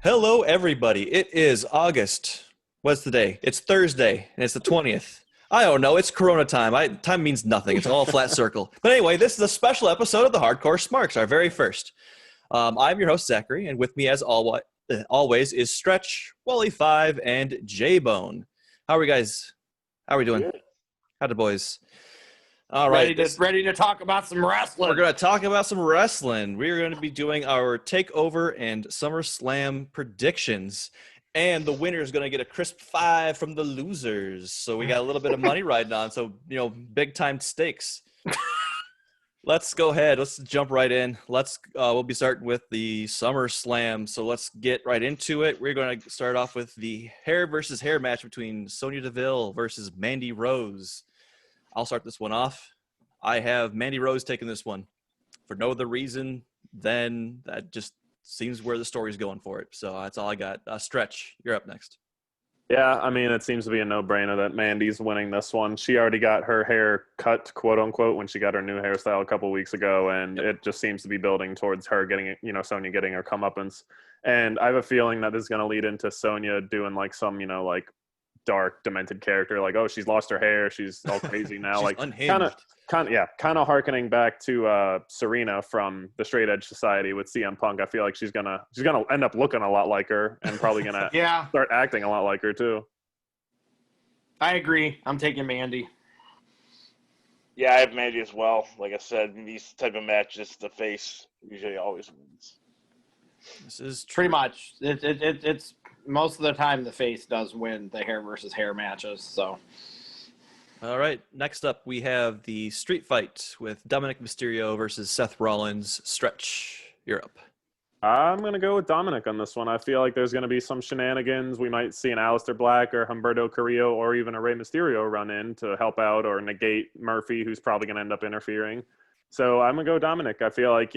Hello, everybody. It is August. What's the day? It's Thursday, and it's the 20th. I don't know. It's Corona time. Time means nothing. It's all a flat circle. But anyway, this is a special episode of the Hardcore Smarks, our very first. I'm your host, Zachary, and with me, as always, is Stretch, Wally5, and J-Bone. How are we guys? How are we doing? Good. How the boys? All right. Ready to talk about some wrestling. We're going to talk about some wrestling. We're going to be doing our Takeover and Summer Slam predictions. And the winner is going to get a crisp 5 from the losers. So we got a little bit of money riding on. So, big time stakes. Let's go ahead. Let's jump right in. We'll be starting with the Summer Slam. So let's get right into it. We're going to start off with the hair versus hair match between Sonya Deville versus Mandy Rose. I'll start this one off. I have Mandy Rose taking this one for no other reason than that just seems where the story's going for it. So that's all I got. Stretch, you're up next. Yeah, I mean, it seems to be a no-brainer that Mandy's winning this one. She already got her hair cut, quote-unquote, when she got her new hairstyle a couple weeks ago, and It just seems to be building towards her getting, Sonya getting her comeuppance. And I have a feeling that this is going to lead into Sonya doing, some, dark, demented character, she's lost her hair, she's all crazy now, kind of harkening back to Serena from the Straight Edge Society with CM Punk. I feel like she's gonna end up looking a lot like her and probably gonna start acting a lot like her too. I agree. I'm taking Mandy. Yeah, I have Mandy as well. Like I said, in these type of matches, the face usually always wins. This is pretty much it's most of the time the face does win the hair versus hair matches. So, all right. Next up, we have the street fight with Dominic Mysterio versus Seth Rollins. Stretch, you're up. I'm going to go with Dominic on this one. I feel like there's going to be some shenanigans. We might see an Aleister Black or Humberto Carrillo or even a Rey Mysterio run in to help out or negate Murphy, who's probably going to end up interfering. So I'm going to go Dominic. I feel like,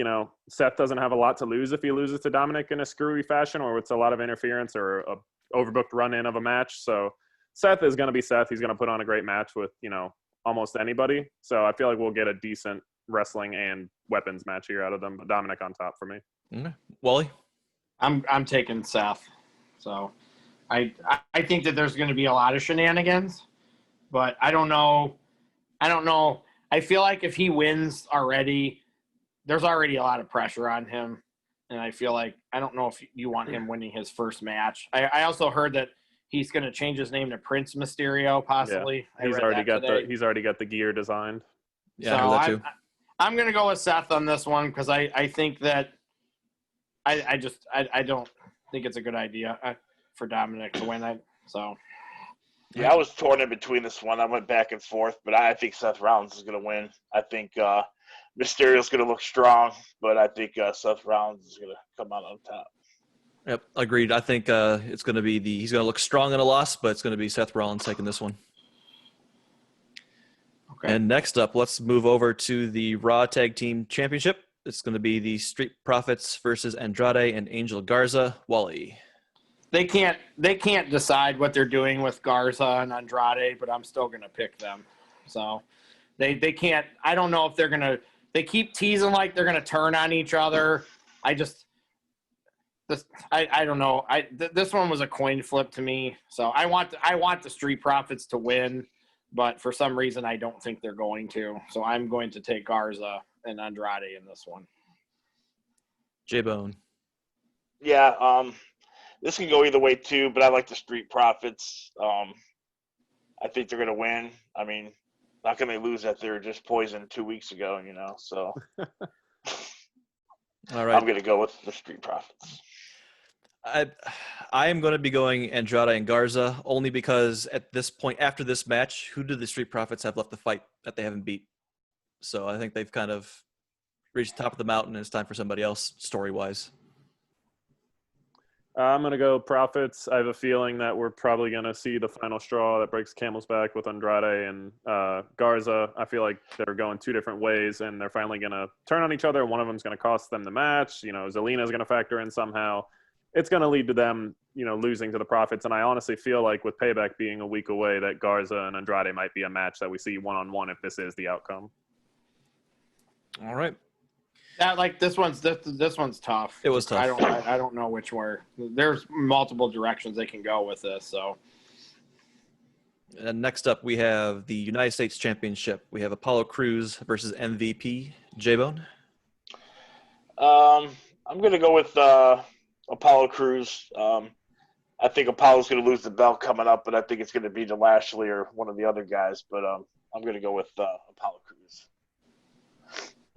Seth doesn't have a lot to lose if he loses to Dominic in a screwy fashion or it's a lot of interference or a overbooked run-in of a match. So Seth is going to be Seth. He's going to put on a great match with, almost anybody. So I feel like we'll get a decent wrestling and weapons match here out of them. But Dominic on top for me. Okay. Wally? I'm taking Seth. So I think that there's going to be a lot of shenanigans, but I don't know. I feel like if he wins already, there's already a lot of pressure on him. And I feel like, I don't know if you want him winning his first match. I also heard that he's going to change his name to Prince Mysterio, possibly. Yeah. He's already got the gear designed. Yeah, so I heard that too. I'm going to go with Seth on this one because I think that I don't think it's a good idea for Dominic to win it. So. Yeah, I was torn in between this one. I went back and forth, but I think Seth Rollins is going to win. I think Mysterio's going to look strong, but I think Seth Rollins is going to come out on top. Yep, agreed. I think it's going to be he's going to look strong in a loss, but it's going to be Seth Rollins taking this one. Okay. And next up, let's move over to the Raw Tag Team Championship. It's going to be the Street Profits versus Andrade and Angel Garza. Wally. They can't decide what they're doing with Garza and Andrade, but I'm still going to pick them. So they can't. I don't know if they're going to. They keep teasing like they're going to turn on each other. I don't know. This one was a coin flip to me. So I want the Street Profits to win, but for some reason I don't think they're going to. So I'm going to take Garza and Andrade in this one. J-Bone. Yeah. This can go either way too, but I like the Street Profits. I think they're going to win. I mean, not going to lose that they were just poisoned 2 weeks ago, so. All right. I'm going to go with the Street Profits. I am going to be going Andrade and Garza only because at this point, after this match, who do the Street Profits have left to fight that they haven't beat? So I think they've kind of reached the top of the mountain and it's time for somebody else story-wise. I'm going to go Profits. I have a feeling that we're probably going to see the final straw that breaks camel's back with Andrade and Garza. I feel like they're going two different ways, and they're finally going to turn on each other. One of them is going to cost them the match. Zelina is going to factor in somehow. It's going to lead to them, losing to the Profits. And I honestly feel like with Payback being a week away, that Garza and Andrade might be a match that we see one-on-one if this is the outcome. All right. This one's tough. It was tough. I don't know which way. There's multiple directions they can go with this. So. And next up, we have the United States Championship. We have Apollo Crews versus MVP J-Bone. I'm going to go with Apollo Crews. I think Apollo's going to lose the belt coming up, but I think it's going to be to Lashley or one of the other guys. But I'm going to go with Apollo Crews.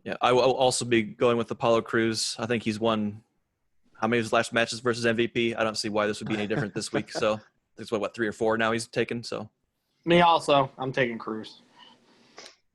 Yeah, I will also be going with Apollo Crews. I think he's won how many of his last matches versus MVP? I don't see why this would be any different this week. So it's what 3 or 4 now he's taken. So me also, I'm taking Crews.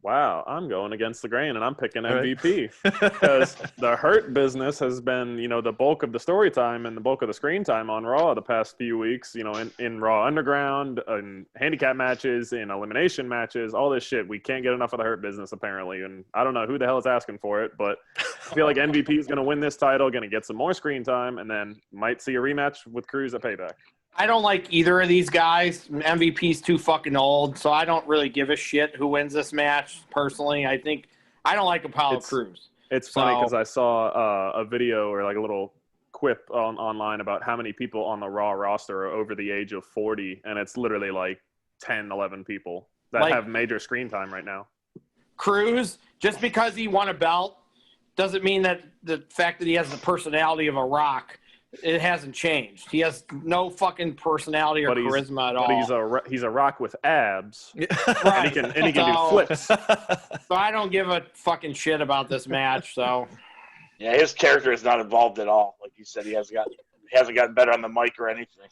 Wow, I'm going against the grain, and I'm picking MVP because the Hurt business has been, the bulk of the story time and the bulk of the screen time on Raw the past few weeks, in Raw Underground, in handicap matches, in elimination matches, all this shit. We can't get enough of the Hurt business, apparently, and I don't know who the hell is asking for it, but I feel like MVP is going to win this title, going to get some more screen time, and then might see a rematch with Crews at Payback. I don't like either of these guys. MVP's too fucking old, so I don't really give a shit who wins this match, personally. I don't like Apollo Crews. It's funny because I saw a video or like a little quip online about how many people on the Raw roster are over the age of 40, and it's literally like 10, 11 people that have major screen time right now. Crews, just because he won a belt, doesn't mean that the fact that he has the personality of a rock – it hasn't changed. He has no fucking personality or charisma at all. But he's a rock with abs. Right. And he can do flips. So I don't give a fucking shit about this match. So yeah, his character is not involved at all. Like you said, he hasn't gotten better on the mic or anything.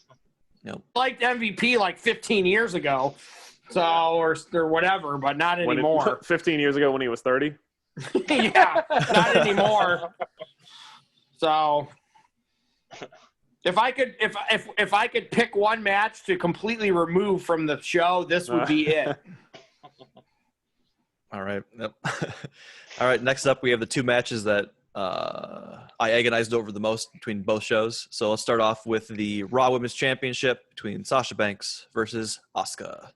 Nope. I liked MVP like 15 years ago. So or whatever, but not anymore. 15 years ago when he was 30? Yeah, not anymore. So if I could pick one match to completely remove from the show, this would be it. All right. Yep. All right. Next up, we have the 2 matches that I agonized over the most between both shows. So let's start off with the Raw Women's Championship between Sasha Banks versus Asuka.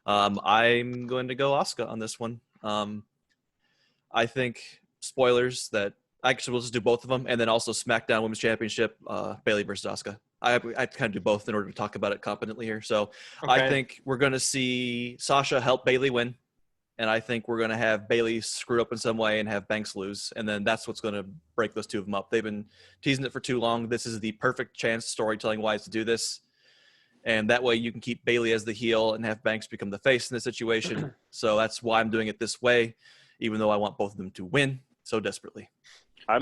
I'm going to go Asuka on this one. I think, spoilers, that actually we'll just do both of them, and then also SmackDown Women's Championship, Bayley versus Asuka. I kind of do both in order to talk about it competently here. So okay. I think we're going to see Sasha help Bayley win, and I think we're going to have Bayley screw up in some way and have Banks lose, and then that's what's going to break those two of them up. They've been teasing it for too long. This is the perfect chance, storytelling-wise, to do this, and that way you can keep Bayley as the heel and have Banks become the face in the situation. So that's why I'm doing it this way, even though I want both of them to win so desperately. Go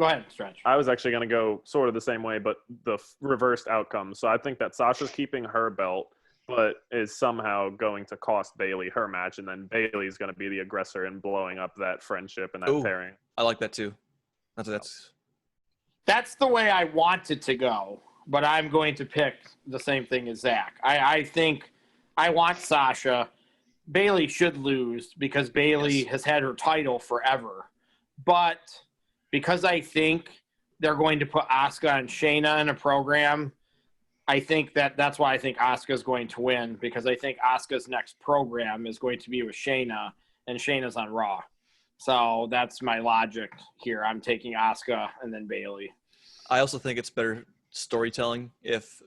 ahead, Stretch. I was actually going to go sort of the same way, but the reversed outcome. So I think that Sasha's keeping her belt, but is somehow going to cost Bayley her match, and then Bayley's going to be the aggressor and blowing up that friendship and that pairing. I like that too. That's the way I want it to go, but I'm going to pick the same thing as Zach. I think I want Sasha. Bayley should lose because Bayley has had her title forever. But because I think they're going to put Asuka and Shayna in a program, I think that's why I think Asuka is going to win, because I think Asuka's next program is going to be with Shayna, and Shayna's on Raw. So that's my logic here. I'm taking Asuka and then Bayley. I also think it's better storytelling if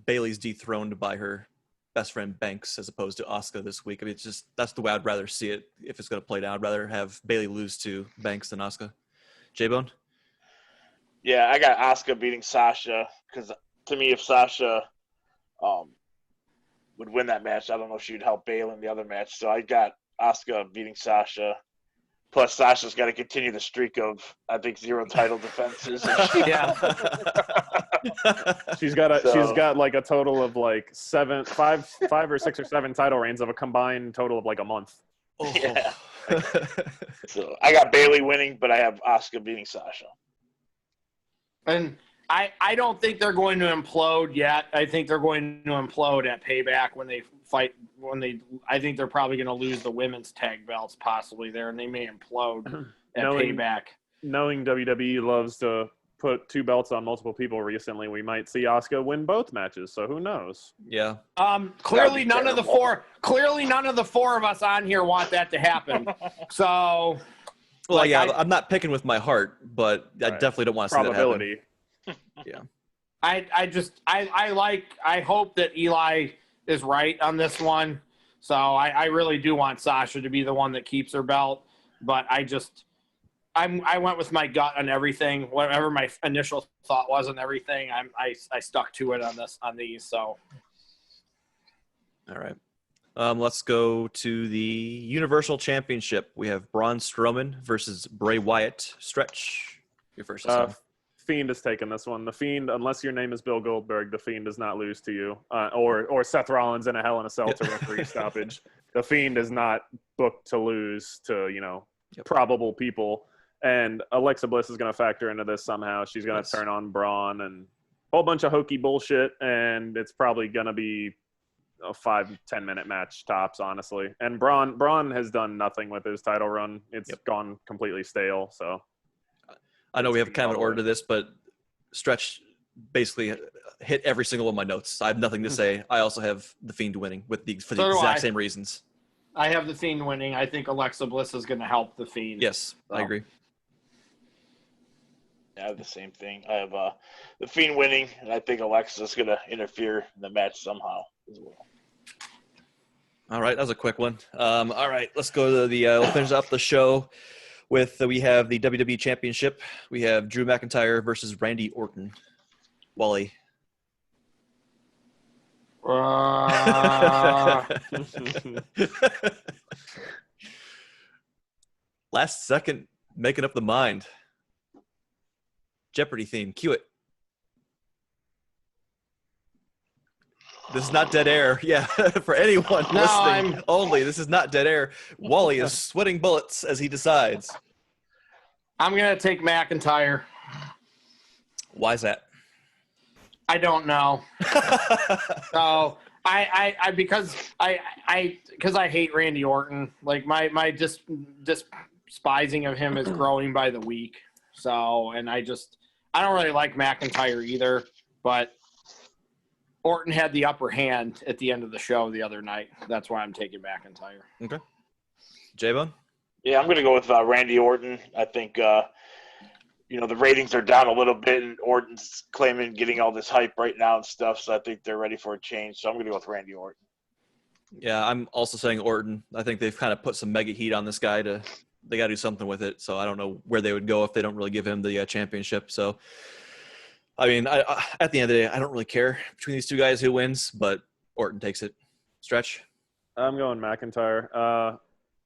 Bayley's dethroned by her best friend Banks as opposed to Asuka this week. I mean, it's just, that's the way I'd rather see it if it's going to play down. I'd rather have Bayley lose to Banks than Asuka. J-Bone? Yeah, I got Asuka beating Sasha, because to me, if Sasha would win that match, I don't know if she would help Bayley in the other match. So I got Asuka beating Sasha. Plus, Sasha's got to continue the streak of, I think, 0 title defenses. Yeah. She's got like a total of like 5 or 6 or 7 title reigns of a combined total of like a month. Oh. Yeah. So I got Bayley winning, but I have Asuka beating Sasha. And I don't think they're going to implode yet. I think they're going to implode at Payback when they fight. I think they're probably going to lose the women's tag belts possibly there, and they may implode at Payback. Knowing WWE loves to put 2 belts on multiple people recently, we might see Asuka win both matches. So who knows? Yeah. Clearly none of the 4 of us on here want that to happen. So Well, Like, yeah, I'm not picking with my heart, but I Right. definitely don't want to see that happen. Probability. Yeah. I hope that Eli is right on this one. So I really do want Sasha to be the one that keeps her belt, but I went with my gut on everything. Whatever my initial thought was on everything, I stuck to it on these. So All right. Let's go to the Universal Championship. We have Braun Strowman versus Bray Wyatt. Stretch, your first this time. Fiend is taking this one. The Fiend, unless your name is Bill Goldberg, the Fiend does not lose to you. Or Seth Rollins in a Hell in a Cell to referee stoppage. The Fiend is not booked to lose to, probable people. And Alexa Bliss is going to factor into this somehow. She's going to turn on Braun and a whole bunch of hokey bullshit. And it's probably going to be a 5-10 minute match tops, honestly. And Braun has done nothing with his title run. It's gone completely stale. So I know we have kind of an order to this, but Stretch basically hit every single one of my notes. I have nothing to say. I also have the Fiend winning for the exact same reasons. I have the Fiend winning. I think Alexa Bliss is going to help the Fiend. Yes, I agree. I have the same thing. I have the Fiend winning, and I think Alexa's going to interfere in the match somehow as well. All right, that was a quick one. All right, let's go to the we'll finish up the show with we have the WWE Championship. We have Drew McIntyre versus Randy Orton. Wally. Last second, making up the mind. Jeopardy theme. Cue it. This is not dead air. Yeah, for anyone listening only, this is not dead air. Wally is sweating bullets as he decides. I'm going to take McIntyre. Why is that? I don't know. So because I hate Randy Orton. Like my despising of him is growing by the week. So, and I don't really like McIntyre either, but Orton had the upper hand at the end of the show the other night. That's why I'm taking McIntyre. Okay. J-Bone? Yeah, I'm going to go with Randy Orton. I think, the ratings are down a little bit, and Orton's claiming getting all this hype right now and stuff, so I think they're ready for a change. So I'm going to go with Randy Orton. Yeah, I'm also saying Orton. I think they've kind of put some mega heat on this guy they got to do something with it. So I don't know where they would go if they don't really give him the championship. So, I mean, I at the end of the day, I don't really care between these two guys who wins, but Orton takes it. Stretch? I'm going McIntyre.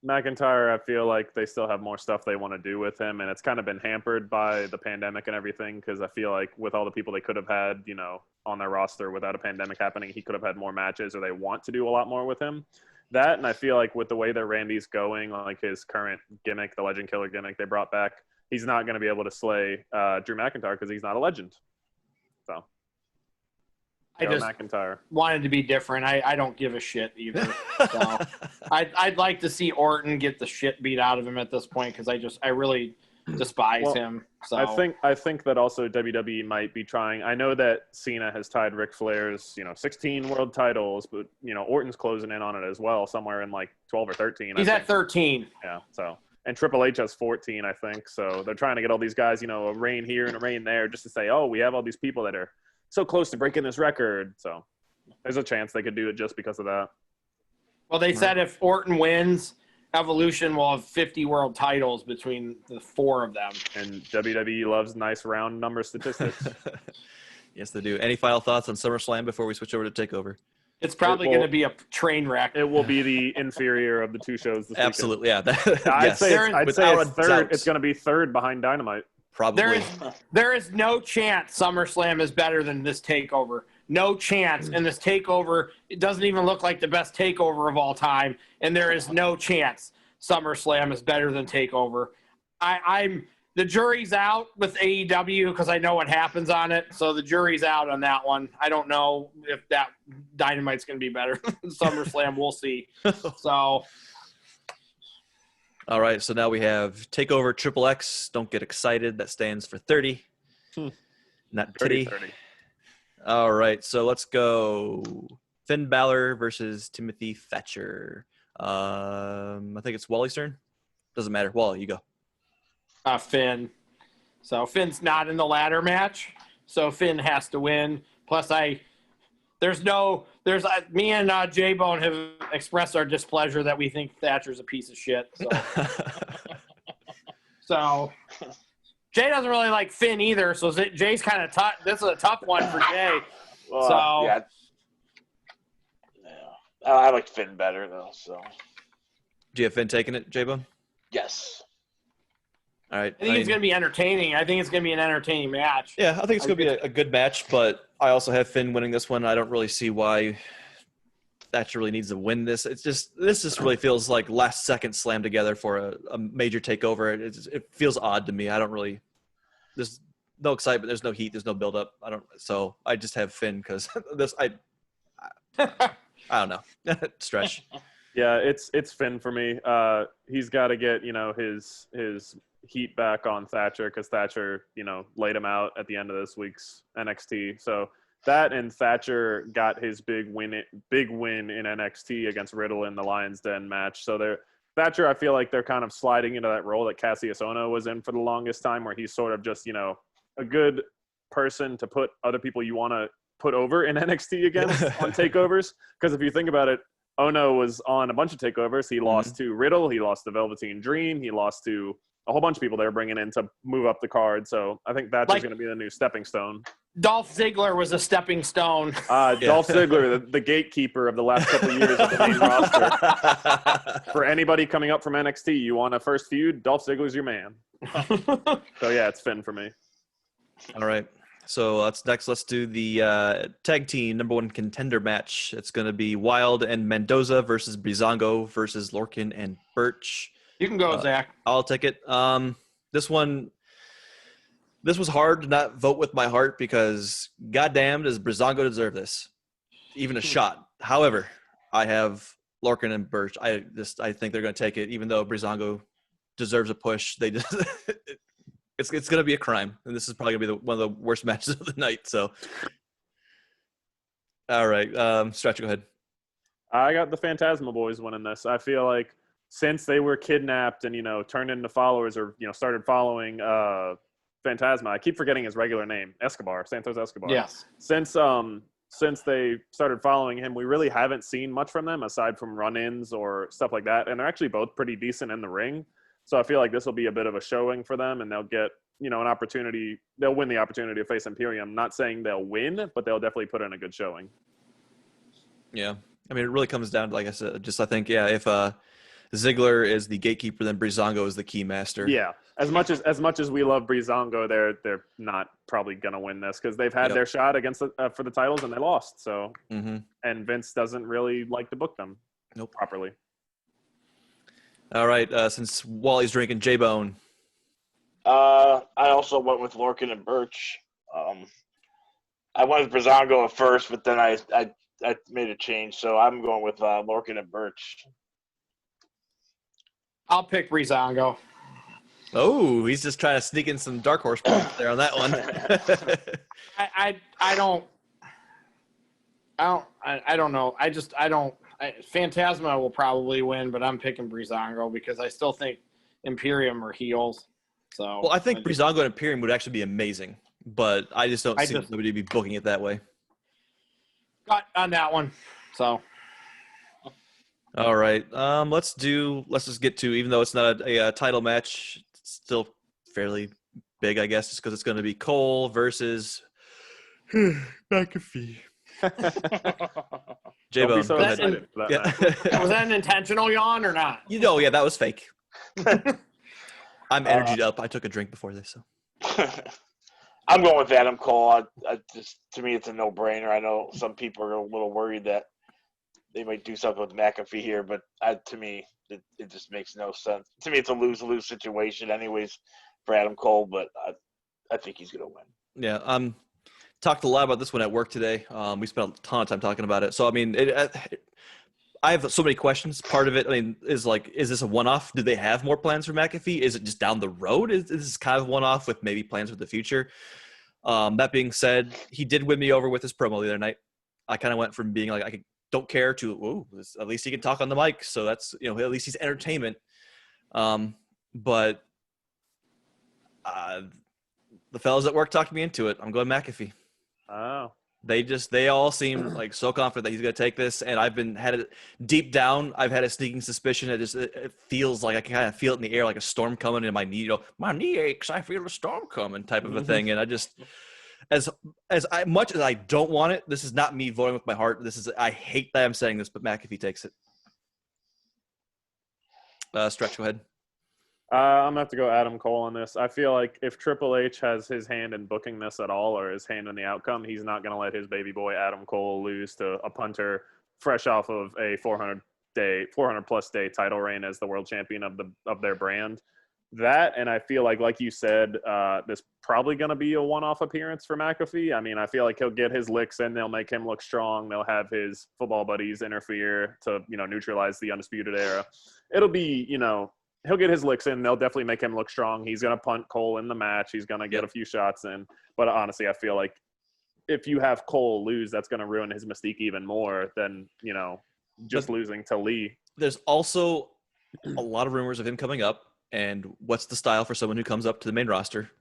McIntyre, I feel like they still have more stuff they want to do with him, and it's kind of been hampered by the pandemic and everything, because I feel like with all the people they could have had, on their roster without a pandemic happening, he could have had more matches, or they want to do a lot more with him. That, and I feel like with the way that Randy's going, like his current gimmick, the Legend Killer gimmick they brought back, he's not going to be able to slay Drew McIntyre because he's not a legend. So I just McIntyre wanted to be different. I don't give a shit either. So I'd like to see Orton get the shit beat out of him at this point, because I really despise him. So I think that also WWE might be trying. I know that Cena has tied Ric Flair's 16 world titles, but Orton's closing in on it as well, somewhere in like 12 or 13. He's at 13. Yeah. So and Triple H has 14, I think. So they're trying to get all these guys, a reign here and a reign there, just to say, oh, we have all these people that are so close to breaking this record. So there's a chance they could do it just because of that. Well, they said if Orton wins, Evolution will have 50 world titles between the four of them. And WWE loves nice round number statistics. Yes, they do. Any final thoughts on Summer Slam before we switch over to TakeOver? It's probably going to be a train wreck. It will be the inferior of the two shows this Absolutely, weekend. Yeah. I'd say it's third. Doubt. It's going to to be third behind Dynamite. Probably. There is no chance SummerSlam is better than this TakeOver. No chance. And this TakeOver, it doesn't even look like the best TakeOver of all time. And there is no chance SummerSlam is better than TakeOver. The jury's out with AEW because I know what happens on it. So the jury's out on that one. I don't know if that Dynamite's going to be better than SummerSlam. We'll see. So. All right, so now we have TakeOver XXX. Don't get excited. That stands for 30. Not titty. 30. All right, so let's go. Finn Balor versus Timothy Thatcher. I think it's Wally's turn. Doesn't matter. Wally, you go. Finn. So Finn's not in the ladder match, so Finn has to win. Plus, me and J Bone have expressed our displeasure that we think Thatcher's a piece of shit. So Jay doesn't really like Finn either. So Jay's kind of tough. This is a tough one for Jay. Well, yeah. I like Finn better though. So. Do you have Finn taking it, J-Bone? Yes. All right. I think it's going to be entertaining. I think it's going to be an entertaining match. Yeah, I think it's going to be a good match, but I also have Finn winning this one. I don't really see why Thatcher really needs to win this. This just really feels like last second slam together for a major takeover. It feels odd to me. There's no excitement. There's no heat. There's no buildup. So I just have Finn because I don't know. Stretch. Yeah, it's Finn for me. He's got to get his heat back on Thatcher because Thatcher laid him out at the end of this week's NXT. So that and Thatcher got his big win in NXT against Riddle in the Lions Den match. So Thatcher, I feel like they're kind of sliding into that role that Cassius Ohno was in for the longest time, where he's sort of just a good person to put other people you want to put over in NXT against on takeovers. Because if you think about it, Ono was on a bunch of takeovers. He lost to Riddle. He lost to Velveteen Dream. He lost to a whole bunch of people they were bringing in to move up the card. So I think that's going to be the new stepping stone. Dolph Ziggler was a stepping stone. Dolph Ziggler, the gatekeeper of the last couple of years of the main roster. For anybody coming up from NXT, you want a first feud, Dolph Ziggler's your man. So yeah, it's Finn for me. All right. So let's do the tag team number one contender match. It's going to be Wild and Mendoza versus Breezango versus Lorcan and Birch. You can go, Zach. I'll take it. This was hard to not vote with my heart because goddamn does Breezango deserve this, even a shot. However, I have Lorcan and Birch. I think they're going to take it, even though Breezango deserves a push. They just it's going to be a crime, and this is probably going to be one of the worst matches of the night. So, all right, Stretch, go ahead. I got the Phantasma boys winning this. I feel like since they were kidnapped and turned into followers or started following Phantasma, I keep forgetting his regular name, Santos Escobar. Yes. Since they started following him, we really haven't seen much from them aside from run-ins or stuff like that, and they're actually both pretty decent in the ring. So I feel like this will be a bit of a showing for them, and they'll get an opportunity. They'll win the opportunity to face Imperium. Not saying they'll win, but they'll definitely put in a good showing. Yeah, I mean, it really comes down to, like I said, I think if Ziggler is the gatekeeper, then Breezango is the key master. Yeah, as much as we love Breezango, they're not probably gonna win this because they've had their shot against for the titles and they lost. So and Vince doesn't really like to book them properly. All right, since Wally's drinking, J-Bone. I also went with Lorcan and Birch. I went with Breezango at first, but then I made a change, so I'm going with Lorcan and Birch. I'll pick Breezango. Oh, he's just trying to sneak in some dark horse points there on that one. I don't know. Phantasma will probably win, but I'm picking Breezango because I still think Imperium are heels. So I think Breezango and Imperium would actually be amazing, but I just don't see somebody be booking it that way. Got on that one. So all right, let's just get to, even though it's not a title match, it's still fairly big, I guess, just because it's going to be Cole versus McAfee. J-Bone, Don't be so go ahead. excited for that match. was that an intentional yawn or not? Yeah, that was fake. I'm energied up. I took a drink before this, so. I'm going with Adam Cole. To me, it's a no-brainer. I know some people are a little worried that they might do something with McAfee here, but to me, it just makes no sense. To me, it's a lose-lose situation anyways for Adam Cole, but I think he's going to win. Yeah, talked a lot about this one at work today. We spent a ton of time talking about it. So, I mean, I have so many questions. Part of it, is this a one-off? Do they have more plans for McAfee? Is it just down the road? Is this kind of one-off with maybe plans for the future? That being said, he did win me over with his promo the other night. I kind of went from being like, I don't care to, at least he can talk on the mic. So that's, at least he's entertainment. But The fellas at work talked me into it. I'm going McAfee. Oh. They all seem like so confident that he's going to take this, and had it deep down. I've had a sneaking suspicion that it feels like I can kind of feel it in the air, like a storm coming in my knee. My knee aches. I feel a storm coming, type of a thing. And I just, as much as I don't want it, this is not me voting with my heart. I hate that I'm saying this, but McAfee takes it. Stretch, go ahead. I'm gonna have to go Adam Cole on this. I feel like if Triple H has his hand in booking this at all, or his hand in the outcome, he's not gonna let his baby boy Adam Cole lose to a punter fresh off of a 400+ day title reign as the world champion of their brand. That, and I feel like you said, this probably gonna be a one-off appearance for McAfee. I mean, I feel like he'll get his licks in. They'll make him look strong. They'll have his football buddies interfere to neutralize the Undisputed Era. It'll be he'll get his licks in. They'll definitely make him look strong. He's going to punt Cole in the match. He's going to get a few shots in. But honestly, I feel like if you have Cole lose, that's going to ruin his mystique even more than, just losing to Lee. There's also a lot of rumors of him coming up. And what's the style for someone who comes up to the main roster?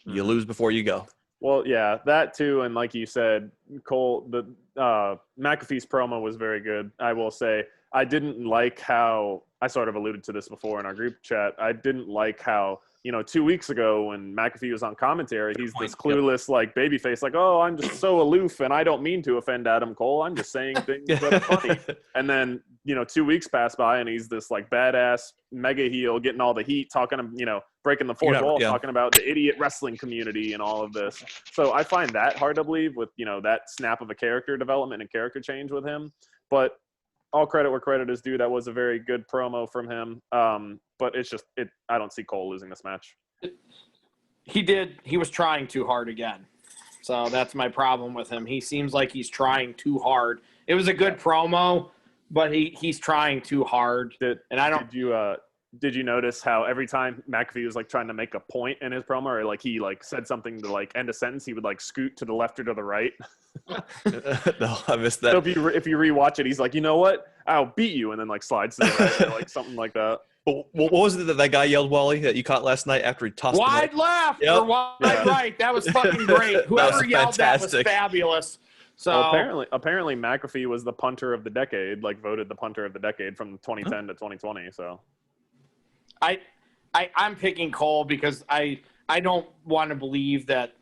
You lose before you go. Well, yeah, that too. And like you said, Cole, McAfee's promo was very good. I will say I didn't like how – I sort of alluded to this before in our group chat. I didn't like how, 2 weeks ago when McAfee was on commentary, he's this clueless, babyface, oh, I'm just so aloof and I don't mean to offend Adam Cole. I'm just saying things that are funny. And then, 2 weeks pass by and he's this, badass mega heel getting all the heat, talking, breaking the fourth wall, talking about the idiot wrestling community and all of this. So I find that hard to believe with, that snap of a character development and character change with him. But all credit where credit is due. That was a very good promo from him. But it's just I don't see Cole losing this match. He was trying too hard again. So that's my problem with him. He seems like he's trying too hard. It was a good promo, but he's trying too hard. Did you notice how every time McAfee was trying to make a point in his promo, or he said something to end a sentence, he would scoot to the left or to the right? No, I missed that. So if you rewatch it, he's like, you know what? I'll beat you, and then slides to the right, or something like that. What was it that guy yelled, Wally, that you caught last night after he tossed wide left or wide right? That was fucking great. Whoever yelled that was fabulous. So apparently McAfee was the punter of the decade, voted the punter of the decade from 2010 to 2020. So I'm picking Cole because I don't want to believe that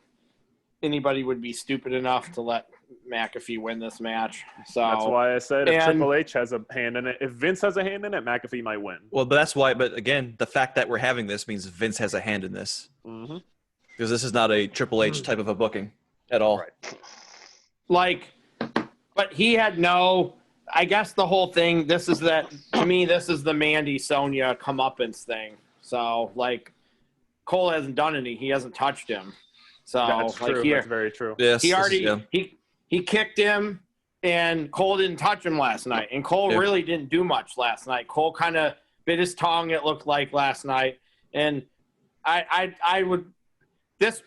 anybody would be stupid enough to let McAfee win this match. So that's why I said if Triple H has a hand in it, if Vince has a hand in it, McAfee might win. Well, but that's why. But again, the fact that we're having this means Vince has a hand in this, because this is not a Triple H type of a booking at all. Right. But he had no. I guess the whole thing. This is the Mandy Sonya comeuppance thing. So Cole hasn't done any. He hasn't touched him. So that's true. That's very true. Yes, he kicked him, and Cole didn't touch him last night. And Cole really didn't do much last night. Cole kind of bit his tongue, it looked like, last night. And I would this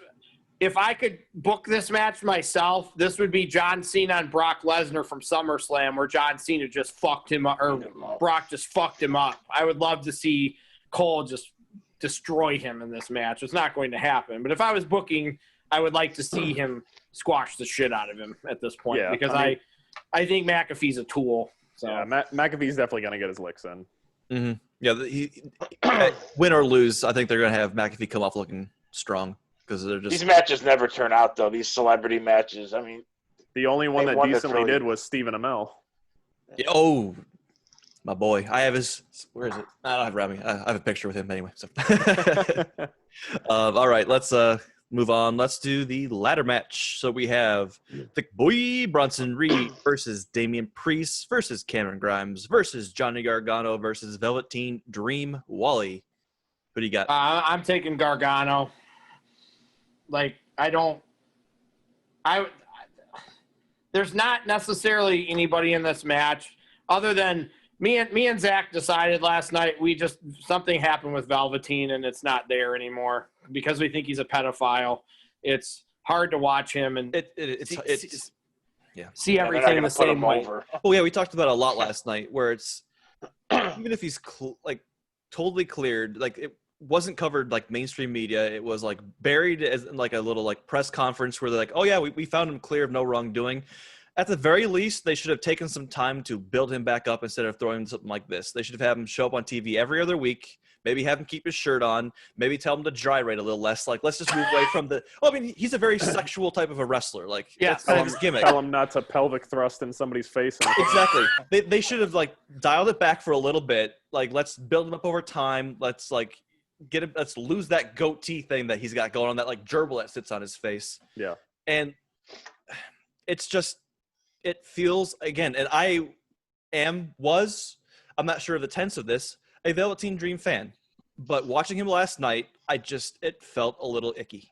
if I could book this match myself, this would be John Cena and Brock Lesnar from Summer Slam, where John Cena just fucked him up, or Brock just fucked him up. I would love to see Cole just destroy him in this match. It's not going to happen. But if I was booking, I would like to see him squash the shit out of him at this point, because I think McAfee's a tool. So McAfee's definitely going to get his licks in. Mm-hmm. Yeah, win or lose, I think they're going to have McAfee come off looking strong, because they're just these matches never turn out though. These celebrity matches. I mean, the only one that decently did was Stephen Amell. Oh, my boy! I have his. Where is it? I don't have it around me. I have a picture with him anyway. So. All right, let's move on. Let's do the ladder match. So we have Thick Boy Bronson Reed versus Damian Priest versus Cameron Grimes versus Johnny Gargano versus Velveteen Dream Wally. Who do you got? I'm taking Gargano. There's not necessarily anybody in this match other than me and Zach decided last night. Something happened with Velveteen and it's not there anymore because we think he's a pedophile. It's hard to watch him and see everything the same way. Well, yeah, we talked about it a lot last night, where it's even if he's totally cleared, wasn't covered like mainstream media. It was like buried as in like a little like press conference where they're like, oh yeah, we found him clear of no wrongdoing. At the very least, they should have taken some time to build him back up instead of throwing something like this. They should have had him show up on TV every other week. Maybe have him keep his shirt on. Maybe tell him to gyrate a little less. Like, let's just move away from the. Well, I mean, he's a very sexual type of a wrestler. Like, that's kind of his gimmick. Tell him not to pelvic thrust in somebody's face. Exactly. They should have like dialed it back for a little bit. Like, let's build him up over time. Let's like get him. Let's lose that goatee thing that he's got going on. That like gerbil that sits on his face. Yeah. And it's just. It feels again, and I'm not sure of the tense of this, a Velveteen Dream fan, but watching him last night, it felt a little icky.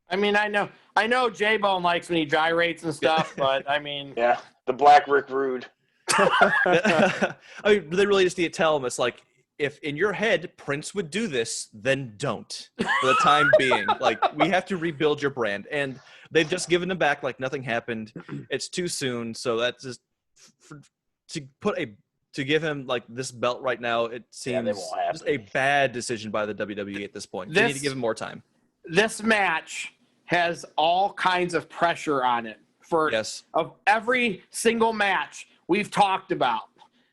I mean, I know J-Bone likes when he gyrates and stuff, but I mean, yeah, the Black Rick Rude. I mean, they really just need to tell him it's like, if in your head Prince would do this, then don't for the time being. Like, we have to rebuild your brand, and they've just given him back like nothing happened. It's too soon, so that's just to give him like this belt right now. It seems just a bad decision by the WWE at this point. They need to give him more time. This match has all kinds of pressure on it. Of every single match we've talked about,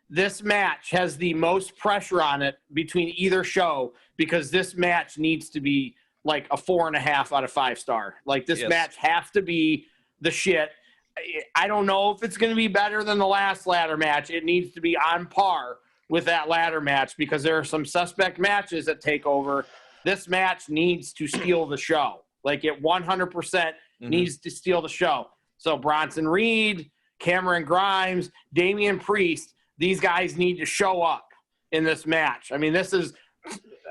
this match has the most pressure on it between either show, because this match needs to be like a 4.5 out of 5 star. Like, this match has to be the shit. I don't know if it's going to be better than the last ladder match. It needs to be on par with that ladder match, because there are some suspect matches at TakeOver. This match needs to steal the show. Like, it 100% needs to steal the show. So Bronson Reed, Cameron Grimes, Damian Priest, these guys need to show up in this match. I mean, this is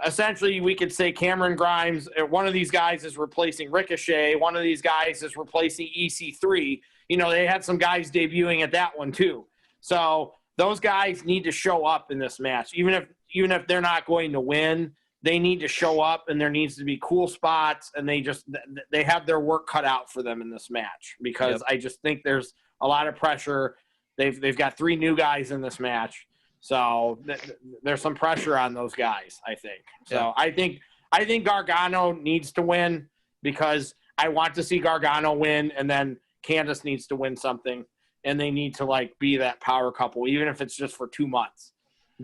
essentially, we could say Cameron Grimes, one of these guys is replacing Ricochet. One of these guys is replacing EC3. You know, they had some guys debuting at that one too. So those guys need to show up in this match. Even if they're not going to win, they need to show up, and there needs to be cool spots, and they have their work cut out for them in this match, because I just think there's a lot of pressure. They've got 3 new guys in this match. So there's some pressure on those guys, I think. So I think Gargano needs to win, because I want to see Gargano win, and then Candice needs to win something, and they need to like be that power couple, even if it's just for 2 months.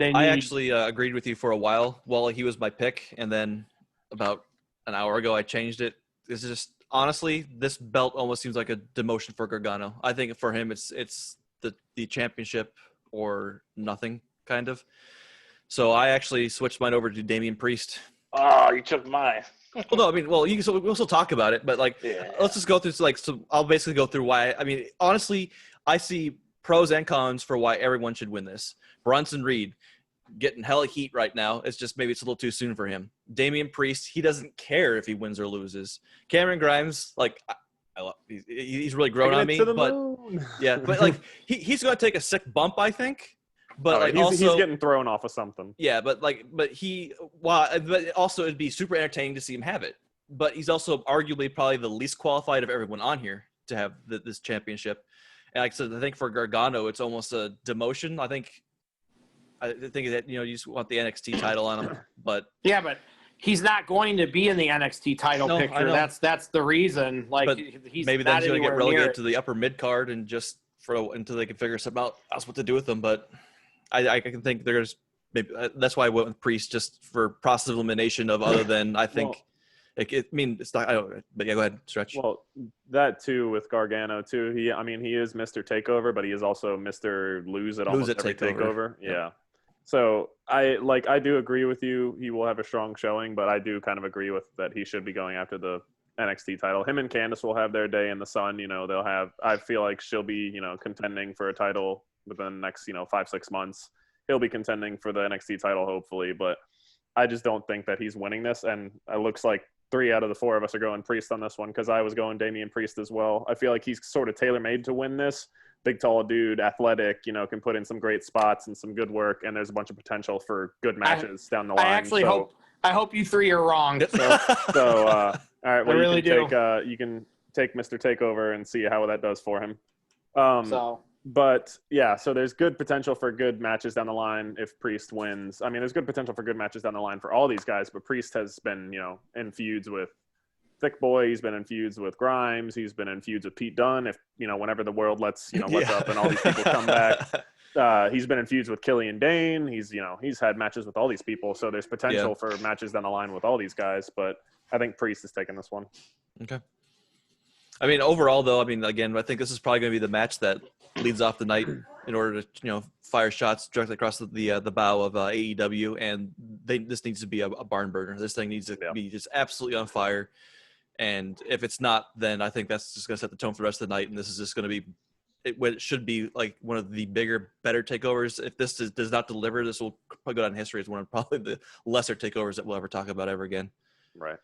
I actually agreed with you for a while. Well, he was my pick, and then about an hour ago I changed it. It's just, honestly, this belt almost seems like a demotion for Gargano. I think for him it's the championship or nothing, kind of. So I actually switched mine over to Damian Priest. Oh, you took mine. Well, no, I mean, we'll still talk about it, but like, let's just go through. So I'll basically go through why. I mean, honestly, I see pros and cons for why everyone should win this. Bronson Reed getting hella heat right now. It's just maybe it's a little too soon for him. Damian Priest, he doesn't care if he wins or loses. Cameron Grimes, like, he's really grown on me, but but like he's going to take a sick bump, I think. But he's getting thrown off of something. Yeah, but also it'd be super entertaining to see him have it. But he's also arguably probably the least qualified of everyone on here to have this championship. And like I said, I think for Gargano, it's almost a demotion. I think that you just want the NXT title on him, but he's not going to be in the NXT title picture. That's the reason. Like, but he's maybe not then he'll get anywhere relegated to the upper mid card and just until they can figure something out else what to do with them. But I can think there's maybe that's why I went with Priest, just for process of elimination of other than I think. It's not. I don't. But yeah, go ahead, Stretch. Well, that too with Gargano too. He is Mr. Takeover, but he is also Mr. Lose at almost every takeover. Yeah. So I do agree with you. He will have a strong showing, but I do kind of agree with that. He should be going after the NXT title. Him and Candice will have their day in the sun. They'll have. I feel like she'll be contending for a title within the next 5-6 months. He'll be contending for the NXT title hopefully, but I just don't think that he's winning this. And it looks like 3 out of the 4 of us are going Priest on this one, because I was going Damian Priest as well. I feel like he's sort of tailor-made to win this. Big, tall dude, athletic, can put in some great spots and some good work, and there's a bunch of potential for good matches down the line. I hope you 3 are wrong. All right, well, you can take Mr. Takeover and see how that does for him. But yeah, so there's good potential for good matches down the line if Priest wins. I mean, there's good potential for good matches down the line for all these guys, but Priest has been, in feuds with Thick Boy. He's been in feuds with Grimes. He's been in feuds with Pete Dunne. If, whenever the world lets up and all these people come back. He's been in feuds with Killian Dane. He's had matches with all these people. So there's potential for matches down the line with all these guys, but I think Priest is taking this one. Okay. I mean, overall, though, again, I think this is probably going to be the match that leads off the night in order to, fire shots directly across the bow of AEW, and this needs to be a barn burner. This thing needs to be just absolutely on fire, and if it's not, then I think that's just going to set the tone for the rest of the night, and this is just going to be it should be like one of the bigger, better takeovers. If this does not deliver, this will probably go down in history as one of probably the lesser takeovers that we'll ever talk about ever again. Right.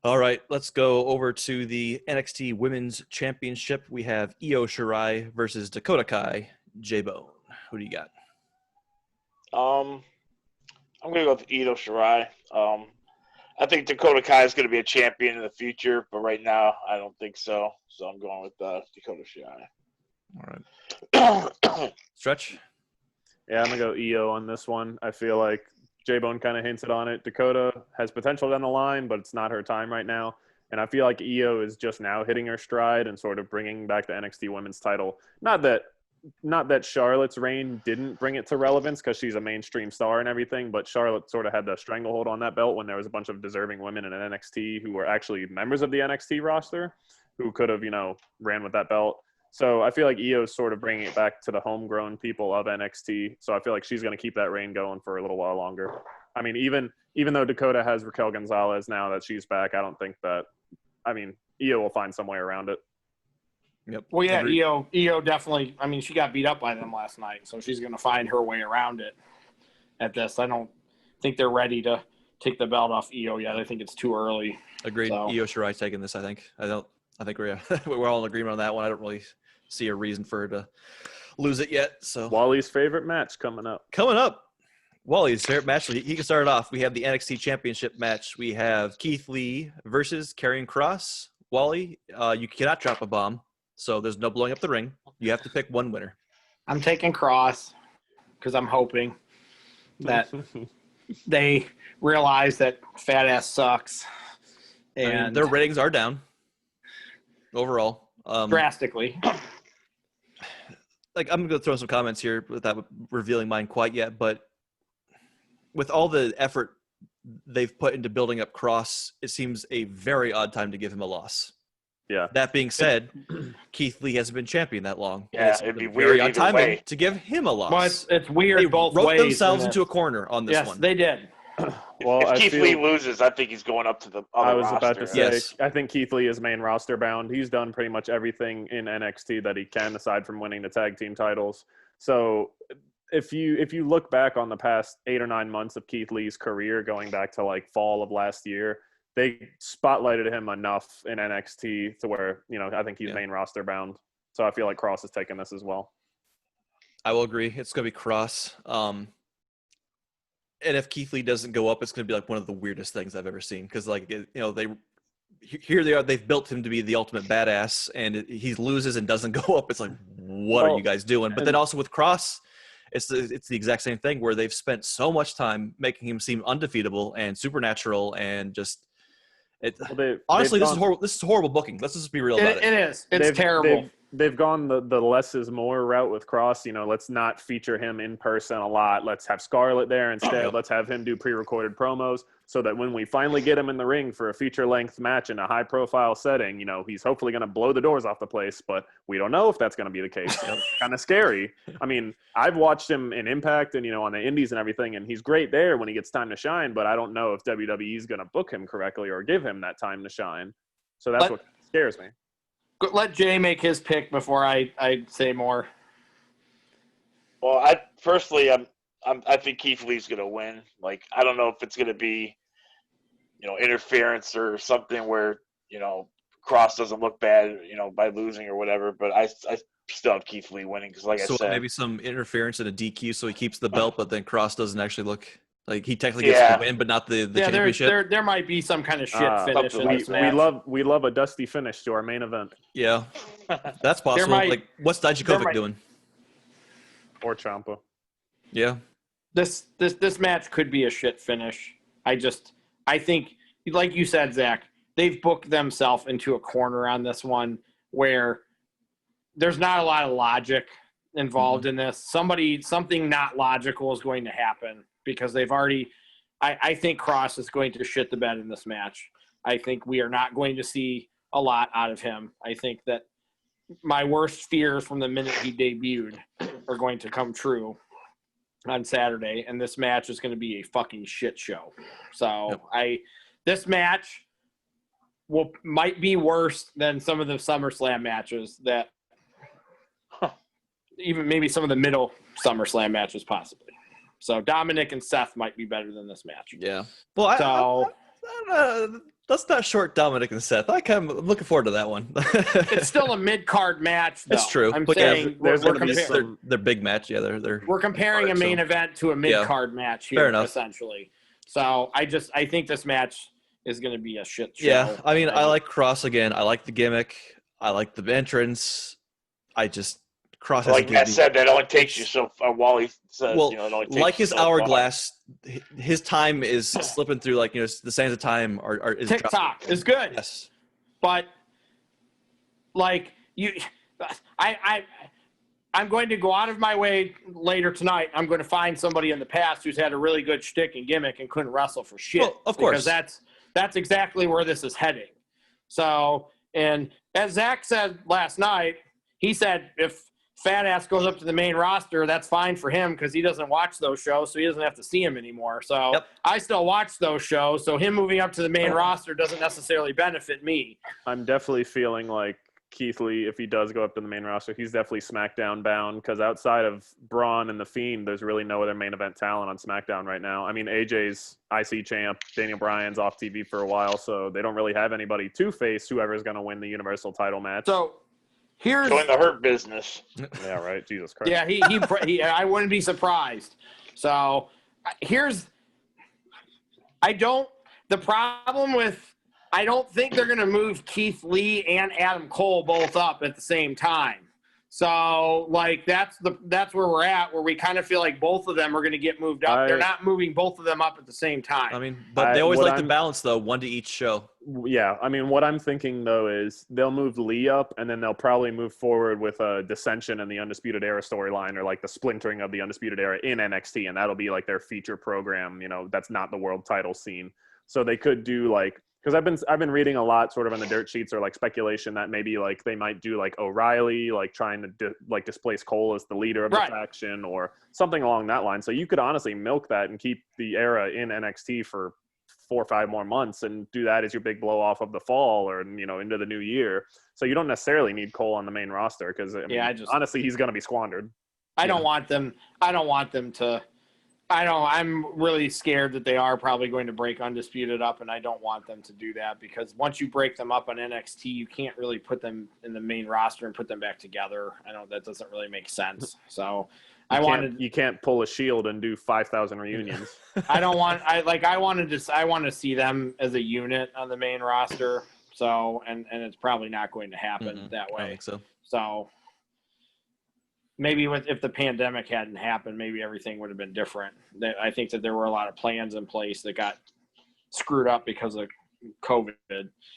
All right, let's go over to the NXT Women's Championship. We have Io Shirai versus Dakota Kai. J-Bone, who do you got? I'm gonna go with Io Shirai. I think Dakota Kai is gonna be a champion in the future, but right now I don't think so. So I'm going with Dakota Shirai. All right. Stretch? Yeah, I'm gonna go Io on this one. I feel like J-Bone kind of hinted on it. Dakota has potential down the line, but it's not her time right now. And I feel like Io is just now hitting her stride and sort of bringing back the NXT Women's title. Not that Charlotte's reign didn't bring it to relevance because she's a mainstream star and everything, but Charlotte sort of had the stranglehold on that belt when there was a bunch of deserving women in NXT who were actually members of the NXT roster who could have, ran with that belt. So I feel like Io's sort of bringing it back to the homegrown people of NXT. So I feel like she's going to keep that reign going for a little while longer. I mean, even though Dakota has Raquel Gonzalez now that she's back, I don't think that – Io will find some way around it. Yep. Well, yeah, Io definitely – she got beat up by them last night, so she's going to find her way around it at this. I don't think they're ready to take the belt off Io yet. I think it's too early. Agreed. So. Io Shirai's taking this, I think. I think we're all in agreement on that one. I don't really see a reason for her to lose it yet. So Wally's favorite match coming up. Wally's favorite match. He can start it off. We have the NXT Championship match. We have Keith Lee versus Karrion Kross. Wally, you cannot drop a bomb, so there's no blowing up the ring. You have to pick one winner. I'm taking Kross because I'm hoping that they realize that fat ass sucks. And their ratings are down overall. Drastically. I'm going to throw some comments here without revealing mine quite yet, but with all the effort they've put into building up Kross, it seems a very odd time to give him a loss. Yeah. That being said, Keith Lee hasn't been champion that long. Yeah, it'd be weird odd either timing way. to give him a loss. Well, it's weird they both wrote ways. Themselves into a corner on this one. Yes, they did. Well, if Keith Lee loses, I think he's going up to the other I was roster. about to say, Yes. I think Keith Lee is main roster bound. He's done pretty much everything in NXT that he can, aside from winning the tag team titles. So if you look back on the past 8 or 9 months of Keith Lee's career, going back to like fall of last year, they spotlighted him enough in NXT to where, I think he's main roster bound. So I feel like Kross is taking this as well. I will agree. It's going to be Kross. And if Keith Lee doesn't go up, it's going to be like one of the weirdest things I've ever seen. Because here they are. They've built him to be the ultimate badass, and he loses and doesn't go up. It's like, what are you guys doing? But then also with Kross, it's the exact same thing where they've spent so much time making him seem undefeatable and supernatural, and just honestly, this is horrible booking. Let's just be real about it. It is. It's terrible. They've gone the less is more route with Kross. Let's not feature him in person a lot. Let's have Scarlett there instead. Let's have him do pre-recorded promos so that when we finally get him in the ring for a feature-length match in a high-profile setting, he's hopefully going to blow the doors off the place, but we don't know if that's going to be the case. It's kind of scary. I've watched him in Impact and, on the indies and everything, and he's great there when he gets time to shine, but I don't know if WWE is going to book him correctly or give him that time to shine. So that's what scares me. Let Jay make his pick before I say more. Well, I think Keith Lee's going to win. I don't know if it's going to be, interference or something where, Kross doesn't look bad, by losing or whatever. But I still have Keith Lee winning because, I said, maybe some interference and a DQ, so he keeps the belt, but then Kross doesn't actually look Like he technically gets the win, but not the championship. There might be some kind of shit finish in this we match. we love a dusty finish to our main event. Yeah, that's possible. Like what's Dijakovic doing? Or Ciampa. Yeah. This match could be a shit finish. I think, like you said, Zach, they've booked themselves into a corner on this one where there's not a lot of logic involved in this. Something not logical is going to happen because they've already. I think Cross is going to shit the bed in this match. I think we are not going to see a lot out of him. I think that my worst fears from the minute he debuted are going to come true on Saturday, and this match is going to be a fucking shit show. So this match might be worse than some of the SummerSlam matches that even maybe some of the middle SummerSlam matches possibly. So Dominic and Seth might be better than this match. Yeah. Well, I don't know. Let's not short Dominic and Seth. I'm looking forward to that one. It's still a mid-card match, though. It's true. I'm but saying there's going to be their big match. Yeah, we're comparing a main event to a mid-card match here, essentially. So I think this match is going to be a shit show. Yeah, I mean, I like Cross again. I like the gimmick. I like the entrance. Cross. Like Matt said, that only takes you so far. Wally says, well, it only takes like his you so hourglass, his time is slipping through. Like the sands of time is TikTok is good. Yes, but like I'm going to go out of my way later tonight. I'm going to find somebody in the past who's had a really good shtick and gimmick and couldn't wrestle for shit. Well, of course, because that's exactly where this is heading. So, and as Zach said last night, he said if Fat Ass goes up to the main roster, that's fine for him because he doesn't watch those shows, so he doesn't have to see him anymore. So I still watch those shows, so him moving up to the main roster doesn't necessarily benefit me. I'm definitely feeling like Keith Lee, if he does go up to the main roster, he's definitely SmackDown bound because outside of Braun and The Fiend, there's really no other main event talent on SmackDown right now. I mean, AJ's IC champ, Daniel Bryan's off TV for a while, so they don't really have anybody to face whoever's going to win the Universal title match. So here's join the Hurt Business. Yeah, right. Jesus Christ. Yeah, he I wouldn't be surprised. So I don't think they're going to move Keith Lee and Adam Cole both up at the same time. So like that's where we're at, where we kind of feel like both of them are going to get moved up. They're not moving both of them up at the same time. I mean, but they always like to balance though, one to each show. Yeah, I mean, what I'm thinking though is they'll move Lee up, and then they'll probably move forward with a dissension in the Undisputed Era storyline, or like the splintering of the Undisputed Era in NXT, and that'll be like their feature program. That's not the world title scene. So they could do like. Because I've been reading a lot sort of on the dirt sheets or like speculation that maybe like they might do like O'Reilly like trying to displace Cole as the leader of the faction or something along that line. So you could honestly milk that and keep the Era in NXT for 4 or 5 more months and do that as your big blow off of the fall or into the new year. So you don't necessarily need Cole on the main roster because honestly he's going to be squandered. I don't want them to. I'm really scared that they are probably going to break Undisputed up, and I don't want them to do that because once you break them up on NXT, you can't really put them in the main roster and put them back together. That doesn't really make sense. So you can't pull a Shield and do 5,000 reunions. I want to see them as a unit on the main roster. So and it's probably not going to happen that way. I think so. So. Maybe if the pandemic hadn't happened, maybe everything would have been different. I think that there were a lot of plans in place that got screwed up because of COVID.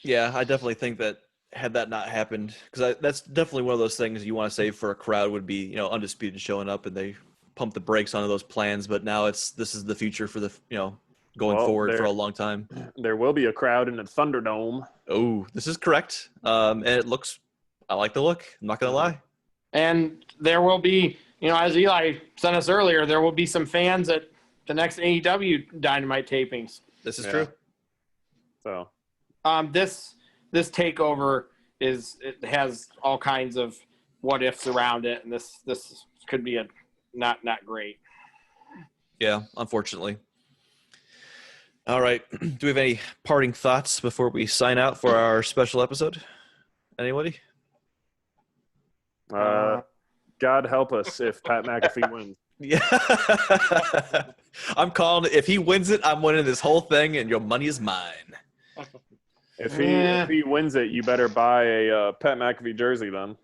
Yeah, I definitely think that had that not happened, because that's definitely one of those things you want to save for a crowd would be, Undisputed showing up and they pump the brakes onto those plans. But now this is the future for the, going forward for a long time. There will be a crowd in the Thunderdome. Oh, this is correct. And I like the look. I'm not going to lie. And there will be, as Eli sent us earlier, there will be some fans at the next AEW Dynamite tapings. This is true. So, this takeover has all kinds of what ifs around it, and this could be a not great. Yeah, unfortunately. All right. Do we have any parting thoughts before we sign out for our special episode? Anybody? God help us if Pat McAfee wins. Yeah. I'm calling it. If he wins it, I'm winning this whole thing, and your money is mine. If he wins it, you better buy a Pat McAfee jersey then.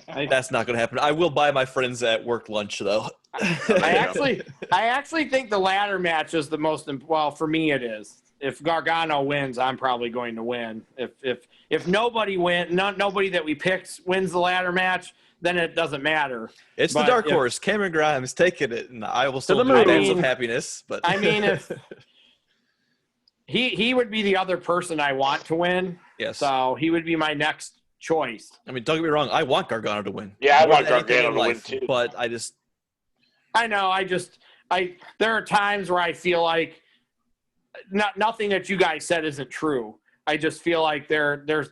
That's not going to happen. I will buy my friends at work lunch, though. I actually think the ladder match is the most well for me. It is. If Gargano wins, I'm probably going to win. If nobody nobody that we picked wins the ladder match, then it doesn't matter. It's the dark horse. Cameron Grimes taking it, and I will still do the a dance moon. of happiness. But I mean, if he would be the other person I want to win. yes, so he would be my next choice. I mean, don't get me wrong. I want Gargano to win. Yeah, I more want than anything Gargano in to win life, too. But I know. There are times where I feel like nothing that you guys said isn't true. I just feel like there's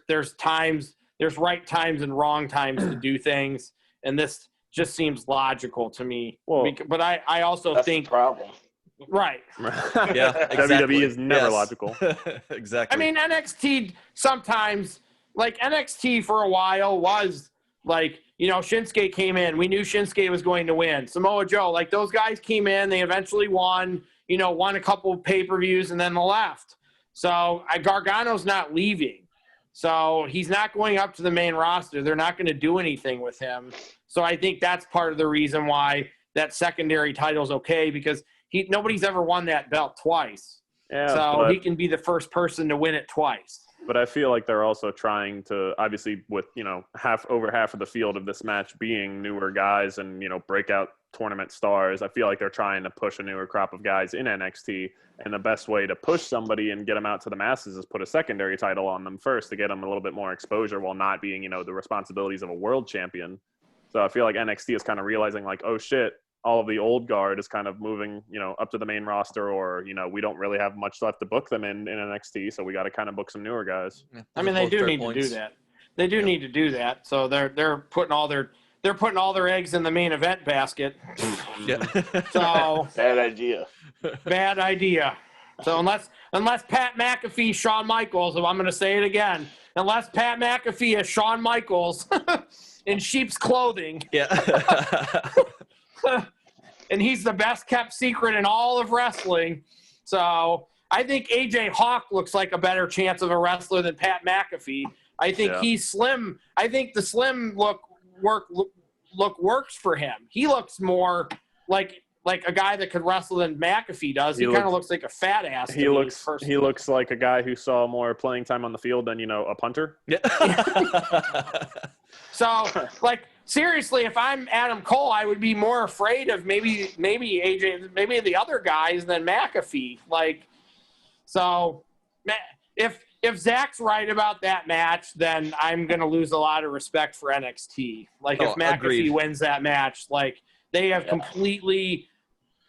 right times and wrong times to do things, and this just seems logical to me. Well, but I also That's think the problem. right. yeah, exactly. WWE is never logical. Exactly. I mean, NXT sometimes, like NXT for a while was like, Shinsuke came in. We knew Shinsuke was going to win. Samoa Joe, like those guys came in. They eventually won, won a couple of pay-per-views and then left. So Gargano's not leaving. So he's not going up to the main roster. They're not going to do anything with him. So I think that's part of the reason why that secondary title is okay, because nobody's ever won that belt twice. Yeah, so he can be the first person to win it twice. But I feel like they're also trying to, obviously with, over half of the field of this match being newer guys and, breakout tournament stars, I feel like they're trying to push a newer crop of guys in NXT. And the best way to push somebody and get them out to the masses is put a secondary title on them first to get them a little bit more exposure while not being, the responsibilities of a world champion. So I feel like NXT is kind of realizing like, oh shit, all of the old guard is kind of moving, up to the main roster, or, we don't really have much left to book them in NXT. So we got to kind of book some newer guys. Yeah, I mean, they do need to do that. They do need to do that. So they're putting all their eggs in the main event basket. Yeah. So Bad idea. Bad idea. So unless Pat McAfee, Shawn Michaels, I'm going to say it again, unless Pat McAfee is Shawn Michaels in sheep's clothing, Yeah. and he's the best kept secret in all of wrestling. So I think AJ Hawk looks like a better chance of a wrestler than Pat McAfee. I think he's slim. I think the slim look works for him. He looks more like a guy that could wrestle than McAfee does. He kind of looks like a fat ass. He looks like a guy who saw more playing time on the field than, a punter. Yeah. So, seriously, if I'm Adam Cole, I would be more afraid of maybe AJ, maybe the other guys than McAfee. So if Zach's right about that match, then I'm going to lose a lot of respect for NXT. If McAfee wins that match, they have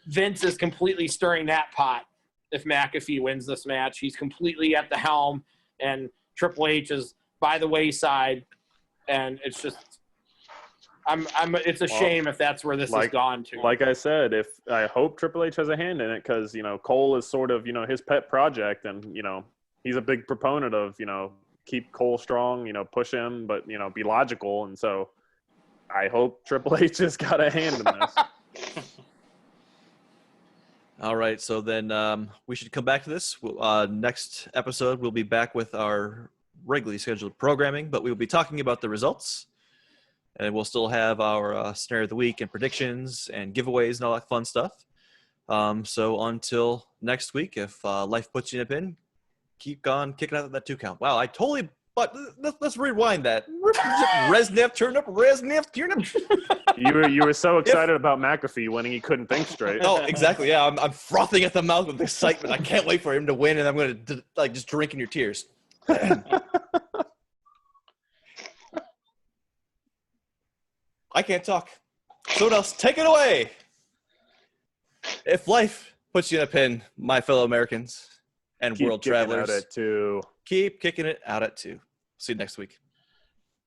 Vince is completely stirring that pot. If McAfee wins this match, he's completely at the helm, and Triple H is by the wayside, and it's just, it's a shame if that's where this has gone to. Like I said, I hope Triple H has a hand in it, because Cole is sort of his pet project, and he's a big proponent of keep Cole strong, push him, but be logical, and so I hope Triple H has got a hand in this. All right, so then we should come back to this. Next episode, we'll be back with our regularly scheduled programming, but we'll be talking about the results, and we'll still have our scenario of the week and predictions and giveaways and all that fun stuff. So until next week, if life puts you in a pin, keep on kicking out that 2 count. Wow, I totally. But let's rewind that. Resniff, turn up, Resniff, turn up. You were so excited about McAfee winning, he couldn't think straight. Oh, exactly. Yeah, I'm frothing at the mouth with excitement. I can't wait for him to win, and I'm going to just drink in your tears. I can't talk. Someone else, take it away. If life puts you in a pin, my fellow Americans and Keep world kicking travelers, out at 2. keep kicking it out at 2. See you next week.